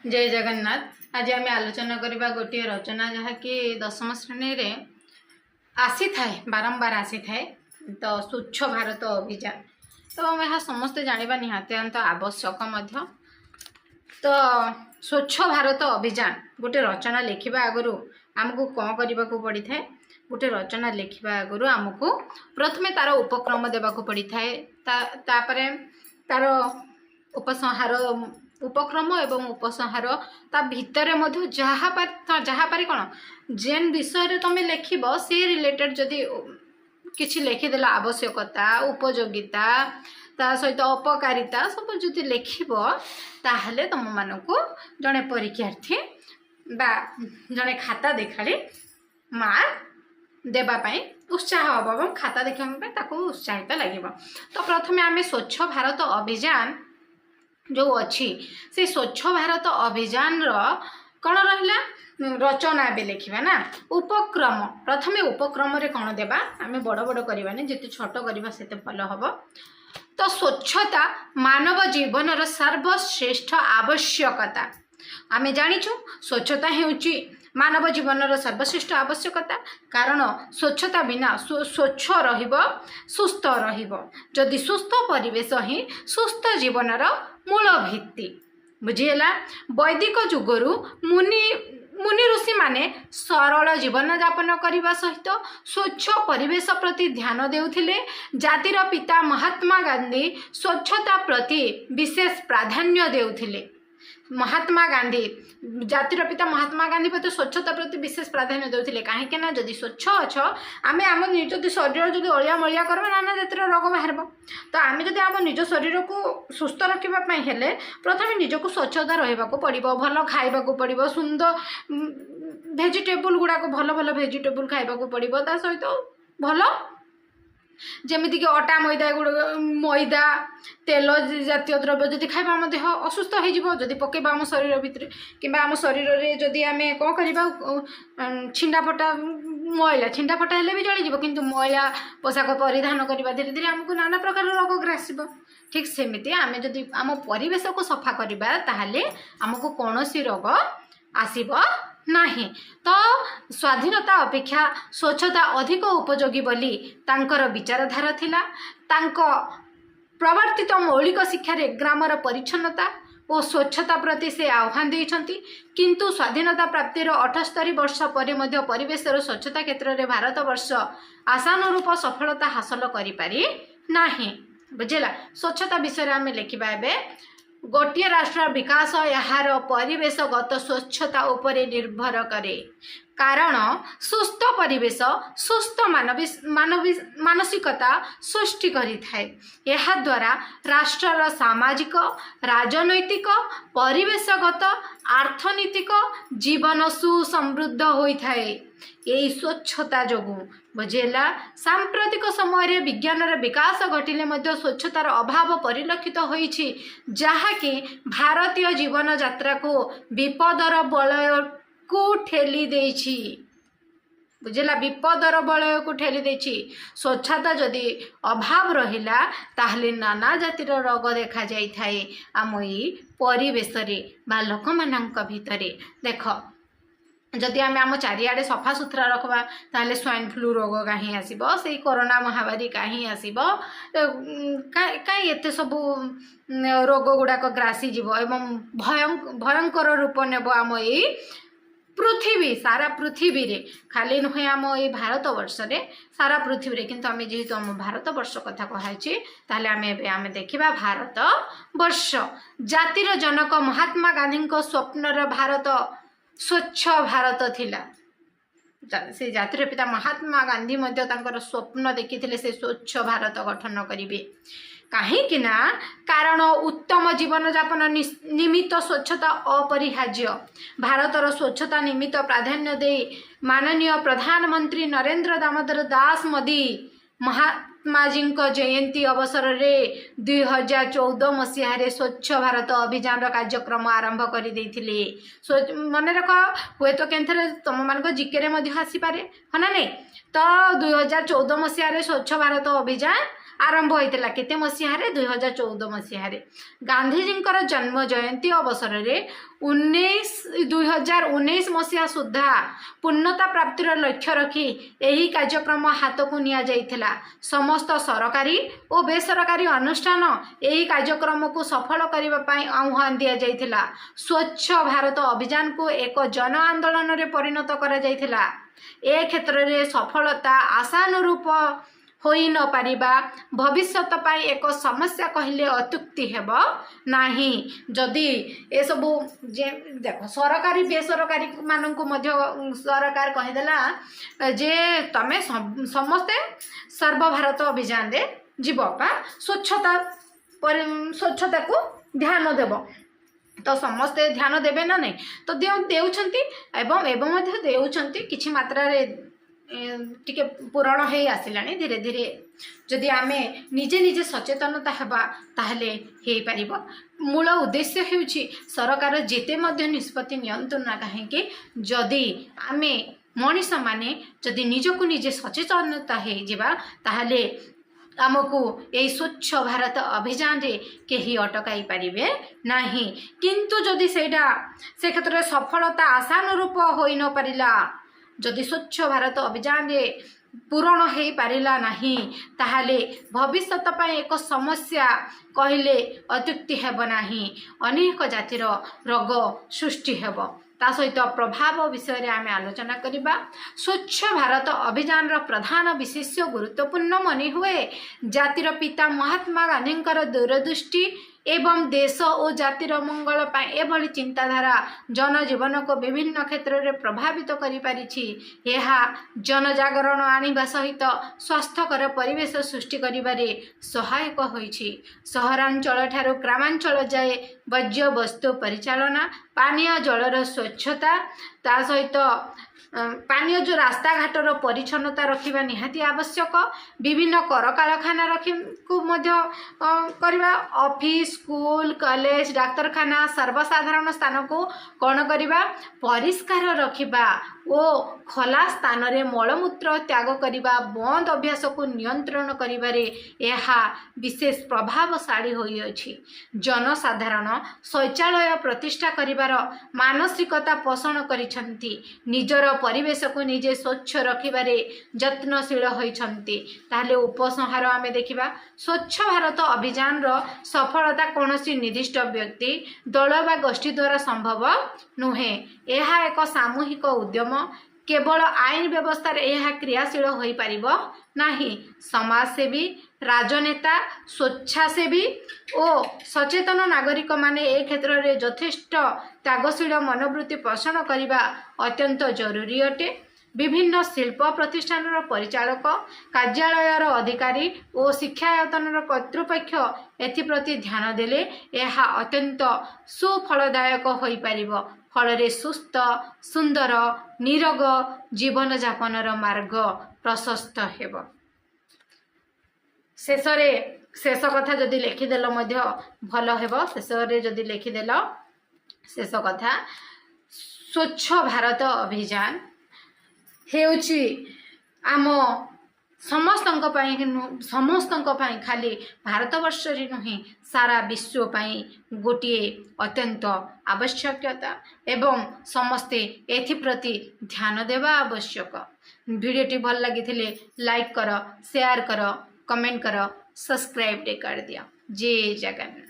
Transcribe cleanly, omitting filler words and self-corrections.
जय जगन्नाथ। आज आम आलोचना करवा गोटे रचना जहाँकि दशम श्रेणी रे आसी थाए बारंबार आसी थाए तो स्वच्छ भारत अभियान तो यह समस्ते जाना निहांत आवश्यक मध्य। तो स्वच्छ भारत अभियान गोटे रचना लिखा आगु आमको कौन करने को पड़ी था। गोटे रचना लिखा आगु आमको प्रथमे तार उपक्रम देवाक पड़ी थाए तार उपसंहार उपक्रम एवं उपसंहार ता भितर मध्य जहाँ पारि कौन जेन विषय तुम लिख से रिलेटेड जदि किसी लिखिदेल आवश्यकता उपयोगिता ता सहित अपकारिता सब जो लिख ताहले तुम मानक जड़े परीक्षार्थी बा जड़े खाता देखाड़ी मार्क देवाई उत्साह हम और खाता देखा उत्साहित लगे। तो प्रथमे आम स्वच्छ भारत अभियान जो अच्छी से स्वच्छ भारत अभियान कौन रहा रचना भी लिखा ना उपक्रम प्रथमे उपक्रम रे कौन देबा आम बड़ बड़ करवानी जिते छोट करवा से भल हम। तो स्वच्छता मानव जीवन सर्वश्रेष्ठ आवश्यकता आम जाचु स्वच्छता होची मानव जीवन सर्वश्रेष्ठ आवश्यकता कारण स्वच्छता बिना स्वच्छ सुस्थ रदि सुस्थ परिवेश ही सुस्थ जीवन मूल भित्ति बुझीगला। वैदिक जुगरु मुनि ऋषि माने सरल जीवन यापन करने सहित स्वच्छ परिवेश प्रति ध्यान देउथिले। जातिर पिता महात्मा गांधी स्वच्छता प्रति विशेष प्राधान्य देउथिले। महात्मा गांधी जातिर पिता महात्मा गांधी प्रति स्वच्छता प्रति विशेष प्राधान्य देउथिले कहीं ना जदि स्वच्छ अच्छ आम आम निज शरीर जो अलिया मलिया करबा नाना जातिर रोग बाहर। तो आम जदि आम निज शरीर को सुस्थ रखापी हेले प्रथम निजक स्वच्छता रहा पड़ो भल खाइबा पड़ो सुंदर भेजिटेबल गुड़ाक भल भल भेजिटेबल खाइबा पड़ो ता सहित भल जमीक अटा मैदा मैदा तेल जातीय द्रव्य जदि खाइबा आम देह असुस्थ हो पकेबा आम शरीर भितर कि आम शरीर में जदि आम कौन कर छिंडाफटा मैला छिंडाफटा हेले भी चली किंतु मैला पोशाक परिधान करवा धीरे धीरे आमको नाना प्रकार रोग ग्रासिब। ठीक सेमती आम जदि आम परिवेश को सफा करवा ताहले आमको कौन रोग आसब नहीं। तो स्वाधीनता अपेक्षा स्वच्छता अधिक उपयोगी बोली तांकर विचारधारा थिला। तांको प्रवर्तित मौलिक शिक्षार ग्रामर परिच्छन्नता और स्वच्छता प्रति से आह्वान देइछंती किंतु स्वाधीनता प्राप्तिर 78 वर्ष पर मध्य परिवेशर स्वच्छता क्षेत्र में भारत वर्ष आशानुरूप सफलता हासिल करि पारि नाही। बुझेला स्वच्छता विषय आम लिखा ए गोटे राष्ट्र विकास यार परिवेशगत स्वच्छता उपरे निर्भर करे कारण सुस्थ परिवेश सुस्थ मानसिकता सृष्टि करिथाए। यह द्वारा राष्ट्रर सामाजिक राजनैतिक परिवेशगत अर्थनीतिक जीवन सुसमृद्ध होइथाए। यही स्वच्छता जोगु बुझेला सांप्रतिक समय विज्ञान विकास घटिले मध्य स्वच्छतार अभाव परिलक्षित होइछि जहाँकि भारतीय जीवन यात्रा को विपदर वलय को ठेली देछि। बुझेला विपदर वलय को ठेली देछि। स्वच्छता जदि अभाव रहिला ताहले नाना जातिर रोग देखा जाई थाए आम ई परिवेश रे बा लोक मानक भितरे। देख जदि आम आम चारिआडे सफा सुतरा रखबा ताहले स्वाइन फ्लू रोग कहीं आसीब से कोरोना महामारी कहीं आसीब कहीं एते सब रोग गुड़ाक ग्रासी जीव एवं भयंकर रूप नेब आम ये पृथ्वी सारा पृथ्वी रे खाली नुहे आम ये भारत वर्ष रे सारा पृथ्वी रे किंतु आम जेहेतु आम भारत वर्ष कथा कहुचे ताहले आम देखिबा भारत वर्ष जातिर जनक महात्मा गांधी स्वप्नर भारत स्वच्छ भारत थिला। से जातिर पिता महात्मा गांधी मध्य तांकर स्वप्न देखिथिले से स्वच्छ भारत गठन करिवे कहीं ना कारण उत्तम जीवन यापन निमित्त स्वच्छता अपरिहार्य। भारतर स्वच्छता निमित्त प्राधान्य दे माननीय प्रधानमंत्री नरेंद्र दामोदर दास मोदी महात्माजी जयंती अवसर में 2014 मसीह स्वच्छ भारत अभियान कार्यक्रम आरंभ कर मन रख हुए तो के तुम मान जिके आसीपे है ना नहीं। तो 2014 मसीह स्वच्छ भारत अभियान आरंभ होता केते मसीह 2014 मसीह गांधीजी जन्म जयंती अवसर में 2019 मसीहा सुधा पूर्णता प्राप्तिर लक्ष्य रखी यही कार्यक्रम हाथ को निया जाइथिला। समस्त सरकारी और बेसरकारी अनुष्ठान यही कार्यक्रम को सफल करने आह्वान दि जाइथिला। स्वच्छ भारत अभियान को एक जन आंदोलन रे परिणत करा जाइथिला। ए क्षेत्र में सफलता आशानुरूप होई न पारिबा भविष्यत पाई एक समस्या कहले अत्युक्ति हेब नाही। जदि ए सबु जे देख सरकारी बेसरकारी मानक मध्य सरकार कहिदेला जे तमे समस्ते सर्वभारत अभियान रे जीव बा स्वच्छता को ध्यान देव तो समस्ते ध्यान देवे ना नहीं तो देउछंती एवं देउछंती किछि मात्रा रे टिके पूरण हो आसिलानी धीरे धीरे जदि आमे निजे निजे सचेतनता हेबा ताहले हे पारिबो। मूल उद्देश्य हेउछि सरकार जेते मध्य निष्पत्ति नियंत्रण ना काहेकि जदि आमे मनीष माने जदि निजको निजे सचेतनता हे जिबा ताहले आमको यही स्वच्छ भारत अभियान रे केही अटकाई पारिबे नाही। किंतु जदि सेटा से क्षेत्र में सफलता आशानुरूप होई न पारिला जदि स्वच्छ भारत अभियान रे पूरण हो पारिला नाही ताहले भविष्यत पाई एक समस्या कहले अत्युक्ति हेब नाही। अनेक जातिर रोग सृष्टि हेब ता सहित प्रभाव विषय रे आमे आलोचना करिबा। स्वच्छ भारत अभियान रो प्रधान विशेष गुरुत्वपूर्ण मनी हुए जातिर पिता महात्मा गांधी दूरदृष्टि एवं देश और जातिर मंगल पाए एभली चिंताधारा जनजीवन को विभिन्न क्षेत्र में प्रभावित करि पारिछि। यह जनजागरण आनिबा सहित स्वास्थ्यकर परिवेश सृष्टि करिबारे सहायक होइछि। सहरांचल ठारू ग्रामांचल जाए वर्ज्य वस्तु परिचालना पानीय जलर स्वच्छता ता सहित पानीय जो रास्ता घाटर परिच्छन्नता रखिबा निहाती आवश्यक। विभिन्न कर कारखाना रखी को मध्य करबा ऑफिस स्कूल कॉलेज डाक्तरखाना सर्वसाधारण स्थान को कौन करबा परिष्कार रखिबा ओ खोला स्थान रे मलमूत्र त्याग करिबा बंद अभ्यास को नियंत्रण करिबारे यह विशेष प्रभावशाली होई अछि। जनसाधारण शौचालय प्रतिष्ठा करिबार मानसिकता पोषण करिसंती निजर परिवेश को निजे स्वच्छ रखिबारे यत्नशील होइछंती। ताहले उपसंहार आमे देखिबा स्वच्छ भारत अभियान रो सफलता कोनोसी निर्दिष्ट व्यक्ति दल बा गोष्ठी द्वारा संभव नुहे। यह एक सामूहिक उद्यम केवल आईन व्यवस्था रे यह क्रियाशील होई परिबो नाही। समाजसेवी राजनेता स्वेच्छासेवी और सचेतन नागरिक माने ए क्षेत्र में यथेष्ट त्यागशील मनोवृत्ति पोषण करने अत्यंत जरूरी अटे। विभिन्न शिल्प प्रतिष्ठान परिचालक कार्यालयर अधिकारी और शिक्षायतन कर्तृपक्ष एप्रति ध्यान देले यह अत्यंत सुफलदायक हो पारिबो। फल सुस्थ सुंदर निरोग जीवन जापनर मार्ग प्रशस्त हेब। शेष कथा जदि लिखिदेल भल हेब। शेष जदि लिखिदेल शेष कथा स्वच्छ भारत अभियान हेउची आम समस्तों खाली भारतवर्ष नुहे सारा विश्व पाई गोटे अत्यंत आवश्यकता एवं समस्ते एप्रति ध्यान देवा आवश्यक। वीडियोटी भल लगी लाइक कर शेयर कर कमेंट कर सब्सक्राइब कर दिया। जय जगन्नाथ।